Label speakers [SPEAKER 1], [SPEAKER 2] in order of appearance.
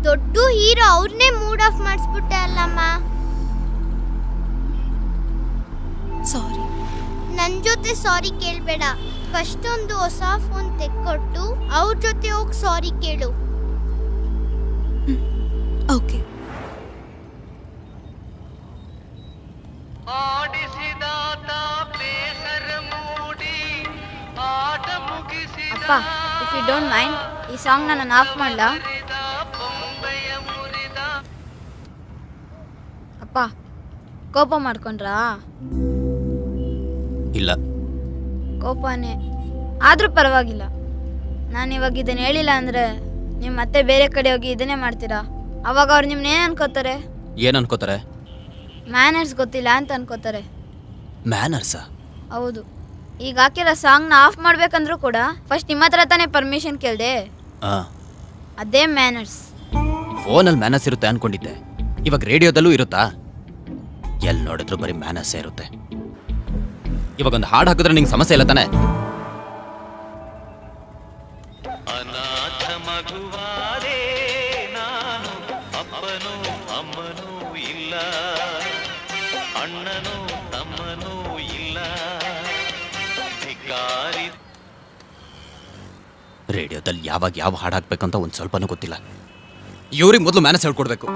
[SPEAKER 1] ದೊಡ್ಡ ಹೀರೋ ಅವ್ರನ್ನೇ mood of ಮಾಡಿಸ್ಬಿಟ್ಟೆ ಅಲ್ಲಮ್ಮ.
[SPEAKER 2] ಸಾರಿ.
[SPEAKER 1] ನನ್ನ ಜೊತೆ ಸಾರಿ ಕೇಳಬೇಡ. ಫಸ್ಟ್ ಒಂದು ಹೊಸ ಫೋನ್ ತೆಕ್ಕೊಟ್ಟು ಅವ್ರ ಜೊತೆ ಹೋಗಿ ಸಾರಿ ಕೇಳು.
[SPEAKER 2] ಓಕೆ.
[SPEAKER 3] ಅಪ್ಪ, ಇಫ್ ಯು ಡೋಂಟ್ ಮೈಂಡ್ ಈ ಸಾಂಗ್ನ ನಾನು ಆಫ್ ಮಾಡಲಾ? ಅಪ್ಪ, ಕೋಪ ಮಾಡ್ಕೊಂಡ್ರಾ?
[SPEAKER 4] ಇಲ್ಲ.
[SPEAKER 3] ಕೋಪನೇ ಆದರೂ ಪರವಾಗಿಲ್ಲ. ನಾನು ಇವಾಗ ಇದನ್ನು ಹೇಳಿಲ್ಲ ಅಂದರೆ ನೀವು ಮತ್ತೆ ಬೇರೆ ಕಡೆ ಹೋಗಿ ಇದನ್ನೇ ಮಾಡ್ತೀರಾ. ಅವಾಗ ಅವ್ರು ನಿಮ್ಮನ್ನೇನು ಅನ್ಕೋತಾರೆ?
[SPEAKER 4] ಏನು ಅನ್ಕೋತಾರೆ?
[SPEAKER 3] ಮ್ಯಾನರ್ಸ್ ಗೊತ್ತಿಲ್ಲ ಅಂತ ಅನ್ಕೋತಾರೆ.
[SPEAKER 4] ಮ್ಯಾನರ್ಸಾ?
[SPEAKER 3] ಹೌದು. ಈಗ ಹಾಕಿರೋ ಸಾಂಗ್ನ ಆಫ್ ಮಾಡ್ಬೇಕಂದ್ರೂ ಕೂಡ ಫಸ್ಟ್ ನಿಮ್ಮ ಹತ್ರ ತಾನೇ ಪರ್ಮಿಷನ್ ಕೇಳಿದೆ. ಅದೇ ಮ್ಯಾನರ್ಸ್.
[SPEAKER 4] ಫೋನಲ್ಲಿ ಮ್ಯಾನರ್ಸ್ ಇರುತ್ತೆ ಅನ್ಕೊಂಡಿದ್ದೆ, ಇವಾಗ ರೇಡಿಯೋದಲ್ಲೂ ಇರುತ್ತಾ? ಎಲ್ಲಿ ನೋಡಿದ್ರು ಬರೀ ಮ್ಯಾನರ್ಸೇ ಇರುತ್ತೆ. ಇವಾಗ ಒಂದು ಹಾಡು ಹಾಕಿದ್ರೆ ನಿಂಗೆ ಸಮಸ್ಯೆ ಇಲ್ಲ ತಾನೆ?
[SPEAKER 5] ಅನಾಥ ಮಗುವಾದೆ ನಾನು, ಅಪ್ಪನೂ ಅಮ್ಮನೂ ಇಲ್ಲ, ಅಣ್ಣನೂ ತಮ್ಮನೂ ಇಲ್ಲ, ಧಿಕ್ಕಾರಿ.
[SPEAKER 4] ರೇಡಿಯೋದಲ್ಲಿ ಯಾವಾಗ ಯಾವ ಹಾಡು ಹಾಕ್ಬೇಕಂತ ಒಂದು ಸ್ವಲ್ಪನೂ ಗೊತ್ತಿಲ್ಲ. ಇವ್ರಿಗೆ ಮೊದಲು ಮ್ಯಾನರ್ಸ್ ಹೇಳ್ಕೊಡ್ಬೇಕು.